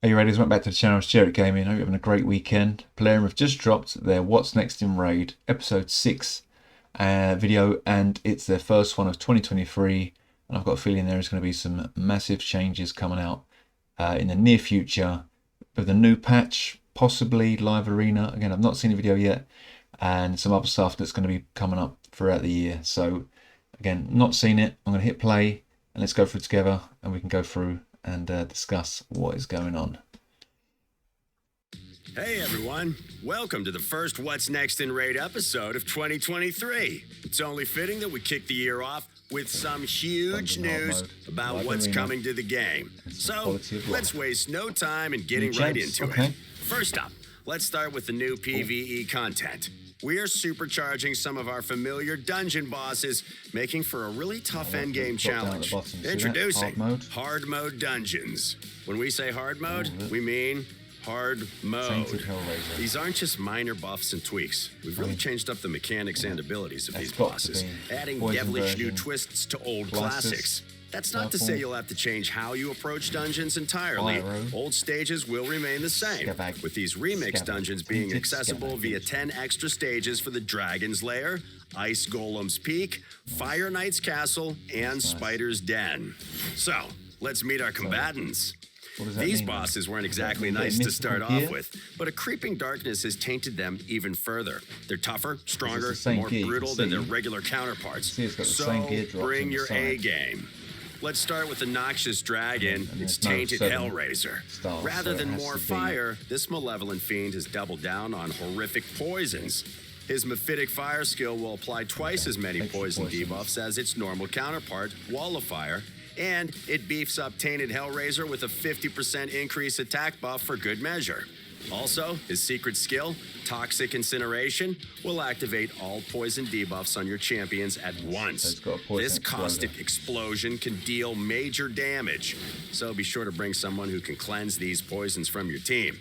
Hey Raiders, welcome back to the channel. It's Jared Gaming. I hope you're having a great weekend. Plarium have just dropped their What's Next in Raid episode 6 video, and it's their first one of 2023. And I've got a feeling there is going to be some massive changes coming out in the near future with a new patch, possibly live arena. Again, I've not seen the video yet, and some other stuff that's going to be coming up throughout the year. So again, not seen it. I'm going to hit play and let's go through it together, and we can go through and discuss what is going on. Hey everyone, welcome to the first What's Next in Raid episode of 2023. It's only fitting that we kick the year off with some huge news about what's coming to the game. So let's waste no time in getting right into it. First up, let's start with the new PvE content. We are supercharging some of our familiar dungeon bosses, making for a really tough endgame challenge. Introducing hard mode dungeons. When we say hard mode, we mean hard mode. These aren't just minor buffs and tweaks. We've really changed up the mechanics and abilities of these bosses, adding devilish new twists to old classics. That's not to say you'll have to change how you approach dungeons entirely. Old stages will remain the same, with these remix dungeons being accessible via 10 extra stages for the Dragon's Lair, Ice Golem's Peak, Fire Knight's Castle, and Spider's Den. So, let's meet our combatants. These bosses weren't exactly nice to start off with, but a creeping darkness has tainted them even further. They're tougher, stronger, more brutal than their regular counterparts. So, bring your A game. Let's start with the Noxious Dragon, its tainted Hellraiser. Rather than more fire, this malevolent fiend has doubled down on horrific poisons. His Mephitic Fire skill will apply twice as many poison debuffs as its normal counterpart, Wall of Fire, and it beefs up Tainted Hellraiser with a 50% increase attack buff for good measure. Also, his secret skill, Toxic Incineration, will activate all poison debuffs on your champions at once. This caustic explosion can deal major damage, so be sure to bring someone who can cleanse these poisons from your team.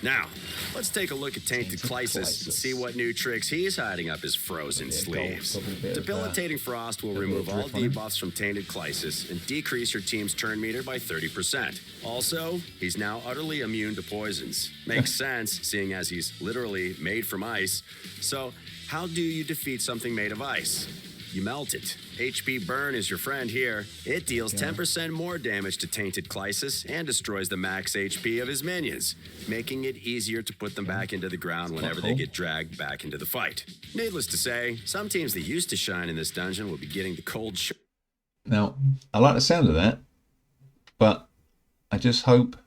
Now, let's take a look at Tainted Clysis and see what new tricks he's hiding up his frozen sleeves. Debilitating Frost will remove all debuffs from Tainted Clysis and decrease your team's turn meter by 30%. Also, he's now utterly immune to poisons. Makes sense, seeing as he's literally made from ice. So, how do you defeat something made of ice? You melt it. HP Burn is your friend here. It deals 10% more damage to Tainted Clysis and destroys the max HP of his minions, making it easier to put them back into the ground whenever they get dragged back into the fight. Needless to say, some teams that used to shine in this dungeon will be getting the cold shoulder. Now, I like the sound of that, but I just hope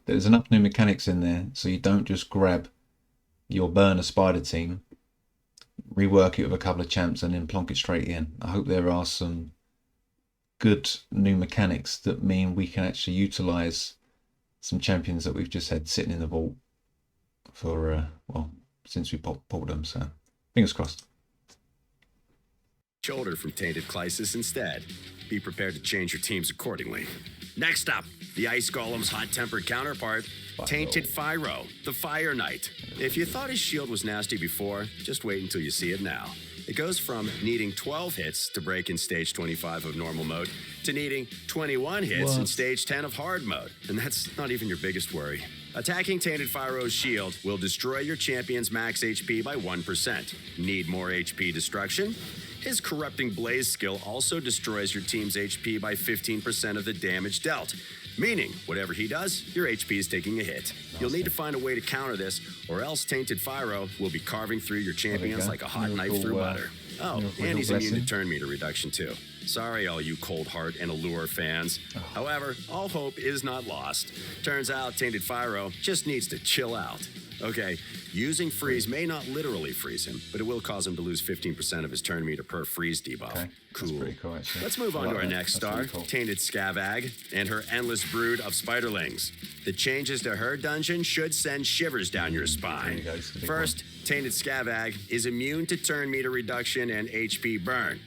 there's enough new mechanics in there so you don't just grab your burner spider team, rework it with a couple of champs, and then plonk it straight in. I hope there are some good new mechanics that mean we can actually utilize some champions that we've just had sitting in the vault for, well, since we pulled them. So, fingers crossed. Shoulder from Tainted Clysis instead. Be prepared to change your teams accordingly. Next up, the Ice Golem's hot-tempered counterpart, Tainted Fyro, the Fire Knight. If you thought his shield was nasty before, just wait until you see it now. It goes from needing 12 hits to break in stage 25 of normal mode to needing 21 hits in stage 10 of hard mode. And that's not even your biggest worry. Attacking Tainted Fyro's shield will destroy your champion's max HP by 1%. Need more HP destruction? His Corrupting Blaze skill also destroys your team's HP by 15% of the damage dealt, meaning whatever he does, your HP is taking a hit. You'll need to find a way to counter this, or else Tainted Fyro will be carving through your champions like a hot knife through butter. Oh, and he's immune to turn meter reduction too. Sorry, all you Cold Heart and Allure fans. However, all hope is not lost. Turns out Tainted Fyro just needs to chill out. Okay, using freeze may not literally freeze him, but it will cause him to lose 15% of his turn meter per freeze debuff. Okay. Cool. Cool. Let's move on to our next star, Tainted Scavag, and her endless brood of spiderlings. The changes to her dungeon should send shivers down your spine. First, Tainted Scavag is immune to turn meter reduction and HP burn.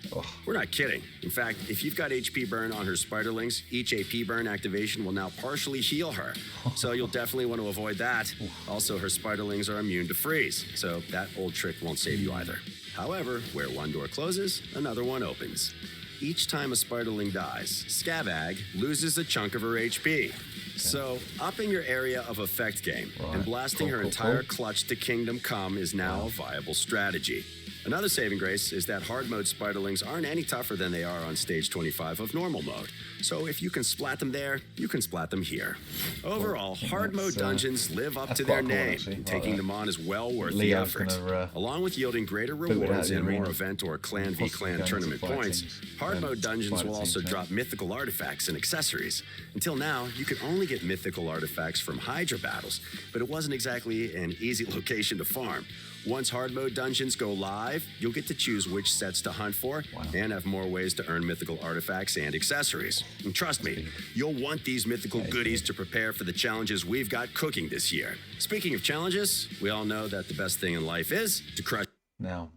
We're not kidding. In fact, if you've got HP burn on her spiderlings, each AP burn activation will now partially heal her. So you'll definitely want to avoid that. Also, her spiderlings are immune to freeze, so that old trick won't save you either. However, where one door closes, another one opens. each time a spiderling dies, Scavag loses a chunk of her HP. So, upping your area of effect game and blasting her entire clutch to Kingdom Come is now a viable strategy. Another saving grace is that hard mode spiderlings aren't any tougher than they are on stage 25 of normal mode. So if you can splat them there, you can splat them here. Overall, hard mode dungeons live up to their name, and taking them on is well worth the effort. Along with yielding greater rewards and more event or clan v clan tournament points, hard mode dungeons will also drop mythical artifacts and accessories. Until now, you could only get mythical artifacts from Hydra battles, but it wasn't exactly an easy location to farm. Once hard mode dungeons go live, you'll get to choose which sets to hunt for and have more ways to earn mythical artifacts and accessories. And trust me, you'll want these mythical goodies to prepare for the challenges we've got cooking this year. Speaking of challenges, we all know that the best thing in life is to crush. Now,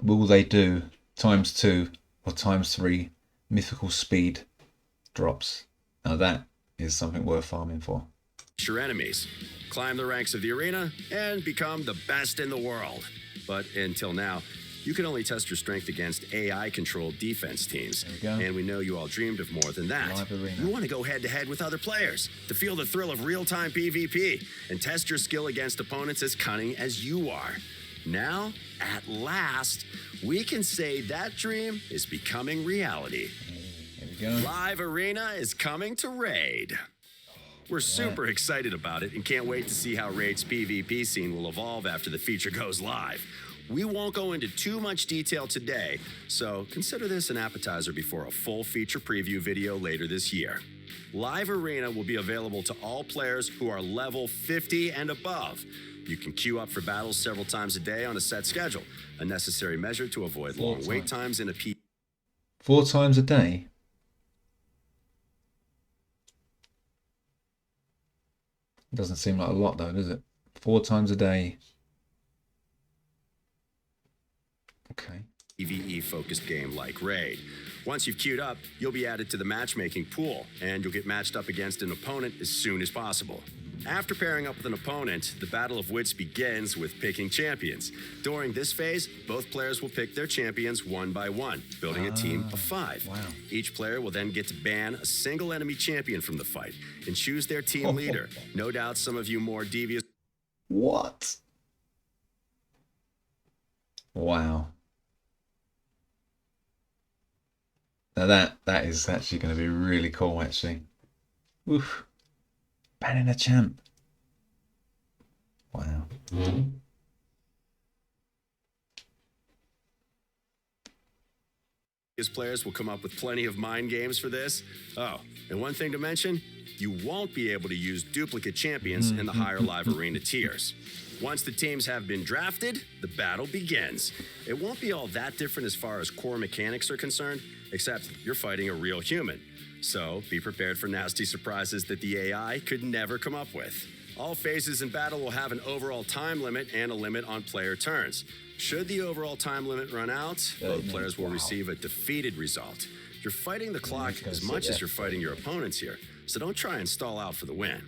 will they do ×2 or ×3 mythical speed drops? Now that is something worth farming for. Your enemies, climb the ranks of the arena, and become the best in the world. But until now, you can only test your strength against AI-controlled defense teams. And we know you all dreamed of more than that. You want to go head-to-head with other players to feel the thrill of real-time PvP and test your skill against opponents as cunning as you are. Now, at last, we can say that dream is becoming reality. Live Arena is coming to Raid. We're super excited about it and can't wait to see how Raid's PvP scene will evolve after the feature goes live. We won't go into too much detail today, so consider this an appetizer before a full feature preview video later this year. Live Arena will be available to all players who are level 50 and above. You can queue up for battles several times a day on a set schedule, a necessary measure to avoid long wait times in a 4 times a day? Doesn't seem like a lot though, does it? 4 times a day. Okay. PvE-focused game like Raid. Once you've queued up, you'll be added to the matchmaking pool, and you'll get matched up against an opponent as soon as possible. After pairing up with an opponent, the Battle of Wits begins with picking champions. During this phase, both players will pick their champions one by one, building a team of 5. Wow. Each player will then get to ban a single enemy champion from the fight and choose their team leader. No doubt some of you more devious... What? Wow. Now that is actually going to be really cool, actually. Oof. Banning a champ. Wow. These players will come up with plenty of mind games for this. Oh, and one thing to mention, you won't be able to use duplicate champions in the higher live arena tiers. Once the teams have been drafted, the battle begins. It won't be all that different as far as core mechanics are concerned, except you're fighting a real human. So be prepared for nasty surprises that the AI could never come up with. All phases in battle will have an overall time limit and a limit on player turns. Should the overall time limit run out, both players will receive a defeated result. You're fighting the clock as much as you're fighting your opponents here, so don't try and stall out for the win.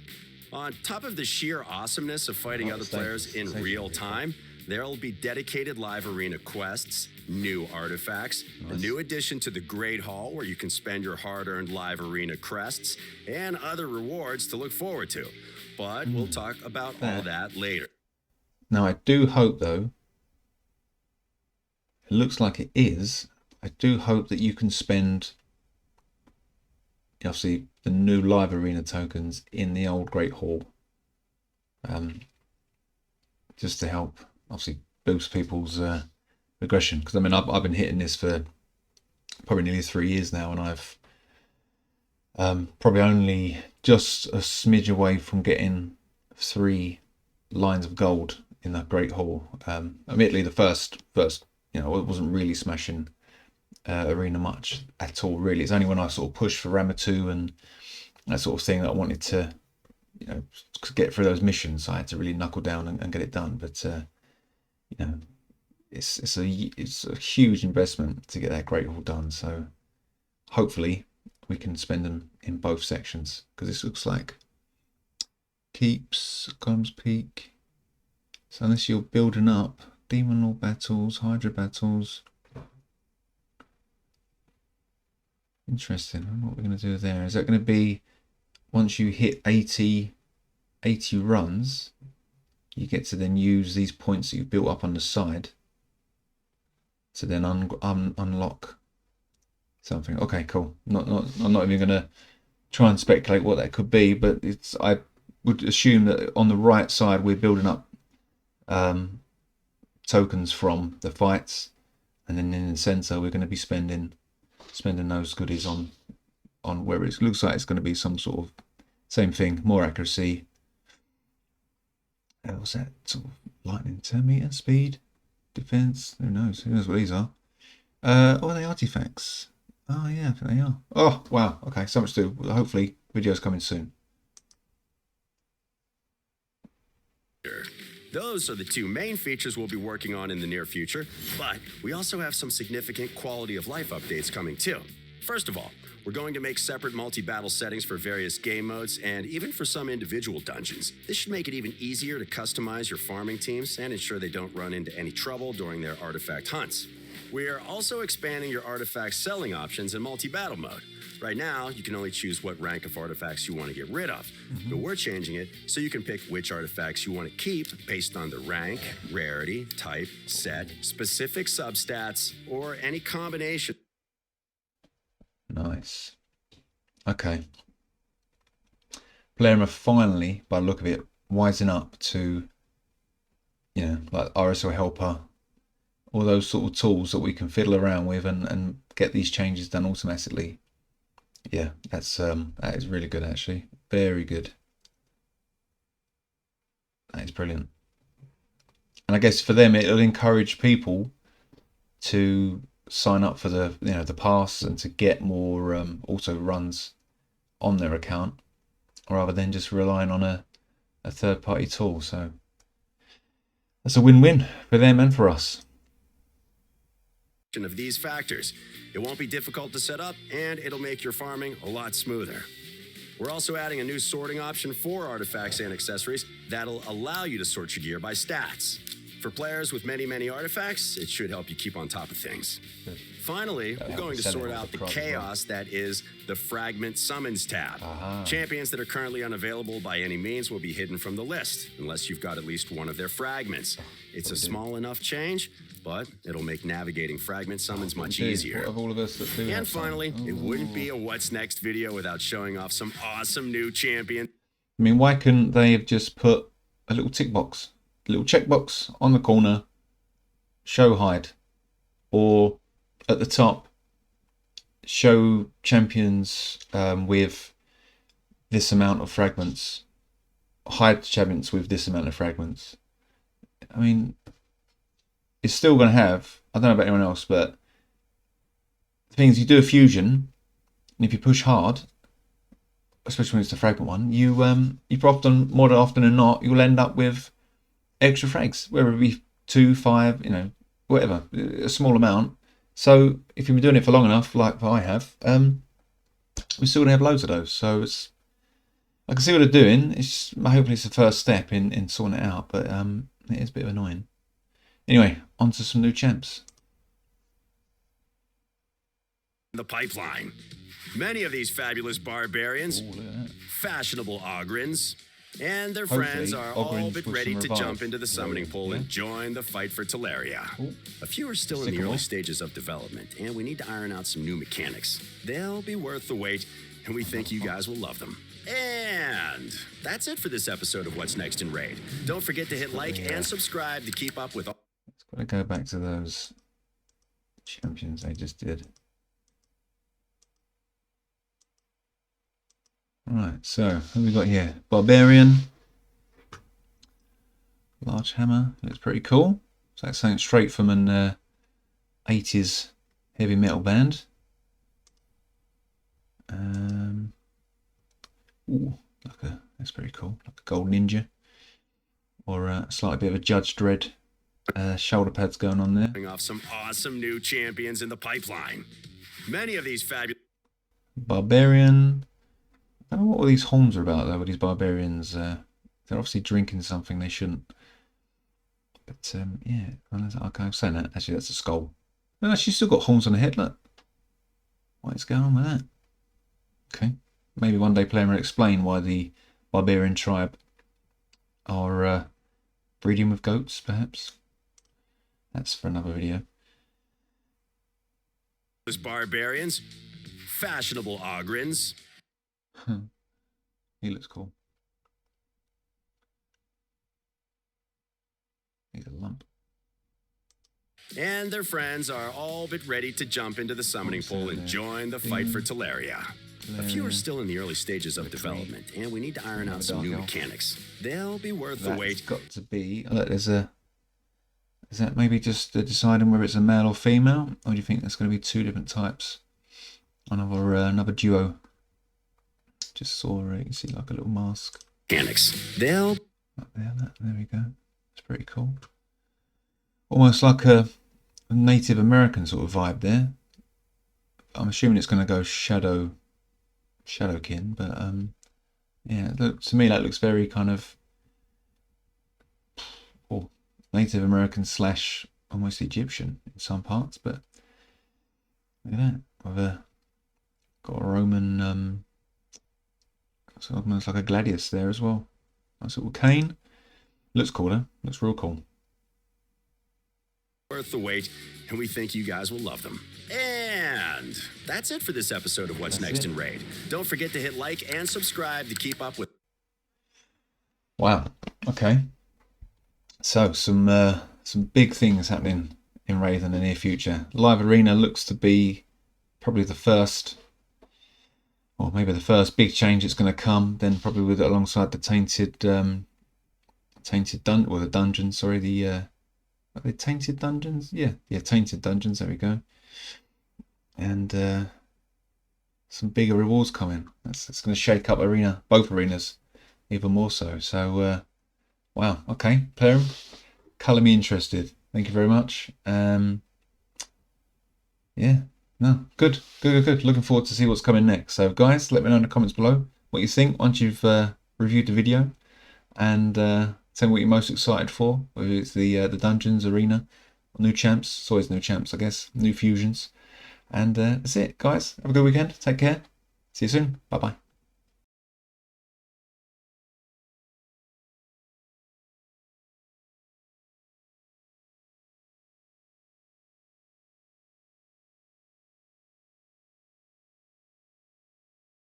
On top of the sheer awesomeness of fighting other players in real time, there will be dedicated live arena quests, new artifacts, a new addition to the Great Hall where you can spend your hard-earned live arena crests, and other rewards to look forward to. But we'll talk about all that later. Now I do hope though, it looks like it is, I do hope that you can spend obviously the new live arena tokens in the old Great Hall. Just to help obviously boost people's aggression, because I mean I've been hitting this for probably nearly 3 years now, and I've probably only just a smidge away from getting 3 lines of gold in that Great Hall. Admittedly the first you know, it wasn't really smashing arena much at all really. It's only when I sort of pushed for Ramatu and that sort of thing that I wanted to, you know, get through those missions. I had to really knuckle down and get it done. But you know, it's a huge investment to get that Great Hall done. So hopefully we can spend them in both sections, because this looks like keeps, comes peak. So unless you're building up Demon Lord battles, Hydra battles, Interesting. What we're going to do there. Is that going to be once you hit 80 runs, you get to then use these points that you've built up on the side to then unlock something. Okay, cool. I'm not even going to try and speculate what that could be, but I would assume that on the right side we're building up tokens from the fights, and then in the center we're going to be spending those goodies on where it looks like it's going to be some sort of same thing, more accuracy. What's that? Sort of lightning, 10 meter speed, defense. Who knows? Who knows what these are? Oh, are they artifacts? Oh yeah, I think they are. Oh wow. Okay, so much to do. Hopefully, videos coming soon. Those are the two main features we'll be working on in the near future, but we also have some significant quality of life updates coming too. First of all, we're going to make separate multi-battle settings for various game modes and even for some individual dungeons. This should make it even easier to customize your farming teams and ensure they don't run into any trouble during their artifact hunts. We are also expanding your artifact selling options in multi-battle mode. Right now, you can only choose what rank of artifacts you want to get rid of, but we're changing it so you can pick which artifacts you want to keep based on the rank, rarity, type, set, specific substats, or any combination. Nice. Okay. Player are finally, by the look of it, wising up to, you know, like RSL Helper, all those sort of tools that we can fiddle around with and get these changes done automatically. Yeah, that is really good actually. Very good. That is brilliant. And I guess for them it'll encourage people to sign up for the the pass and to get more auto runs on their account rather than just relying on a third-party tool. So that's a win-win for them and for us. Of these factors. It won't be difficult to set up, and it'll make your farming a lot smoother. We're also adding a new sorting option for artifacts and accessories that'll allow you to sort your gear by stats. For players with many artifacts, it should help you keep on top of things. Finally, we're going to sort out the chaos that is the Fragment Summons tab. Champions that are currently unavailable by any means will be hidden from the list, unless you've got at least one of their fragments. It's a small enough change, but it'll make navigating fragment summons much easier. And finally, it wouldn't be a What's Next video without showing off some awesome new champions. I mean, why couldn't they have just put a little tick box, a little checkbox on the corner, show hide, or at the top, show champions with this amount of fragments, hide champions with this amount of fragments. I mean, it's still going to have, I don't know about anyone else, but the thing is, you do a fusion, and if you push hard, especially when it's the fragment one, you more often than not, you'll end up with extra frags, whether it be 2, 5, whatever, a small amount. So if you've been doing it for long enough, like I have, we're still going to have loads of those. So I can see what they're doing. Hopefully it's the first step in sorting it out, but it is a bit annoying. Anyway, on to some new champs. The pipeline. Many of these fabulous barbarians, fashionable Ogrins, and their friends are all but ready to jump into the summoning pool and join the fight for Teleria. A few are still in the early stages of development, and we need to iron out some new mechanics. They'll be worth the wait, and we think you guys will love them. And that's it for this episode of What's Next in Raid. Don't forget to hit like and subscribe to keep up with all. Let's go back to those champions I just did. Right, so what have we got here? Barbarian. Large hammer. Looks pretty cool. It's like something straight from an 80s heavy metal band. That's pretty cool. Like a gold ninja. Or a slightly bit of a Judge Dredd shoulder pads going on there. Bring off some awesome new champions in the pipeline. Many of these fabulous. Barbarian. I don't know what all these horns are about though with these barbarians. They're obviously drinking something they shouldn't. But yeah, okay, I'm saying that. Actually, that's a skull. No, she's still got horns on her head, look. what is going on with that? Okay, maybe one day player will explain why the barbarian tribe are breeding with goats, perhaps. That's for another video. Barbarians, fashionable Ogrins. He looks cool. He's a lump. And their friends are all but ready to jump into the summoning pool and join the fight for Teleria. A few are still in the early stages of development, and we need to iron out some new mechanics. They'll be worth the wait. Got to be. Look, there's a. Is that maybe just deciding whether it's a male or female, or do you think there's going to be two different types? Another duo. Just saw you can see like a little mask. Mechanics. They'll. Up there, there we go. It's pretty cool. Almost like a Native American sort of vibe there. I'm assuming it's going to go Shadowkin, but yeah, to me that looks very kind of Native American / almost Egyptian in some parts, but look at that. I've got a Roman, it's almost like a gladius there as well. Nice little cane. Looks cool, huh? Looks real cool. Worth the wait, and we think you guys will love them. And that's it for this episode of What's Next in Raid. Don't forget to hit like and subscribe to keep up with. Wow. Okay. So some big things happening in Raid in the near future. Live Arena looks to be probably the first, or maybe the first big change that's going to come. Then probably with alongside the tainted dungeons. Sorry, are they tainted dungeons? Yeah, tainted dungeons. There we go. And some bigger rewards coming. That's going to shake up both arenas, even more so. So, wow. Okay, player, colour me interested. Thank you very much. Yeah, no, good. Looking forward to see what's coming next. So, guys, let me know in the comments below what you think once you've reviewed the video, and tell me what you're most excited for. Whether it's the dungeons, arena, new champs. It's always new champs, I guess. New fusions. And that's it, guys. Have a good weekend. Take care. See you soon. Bye-bye.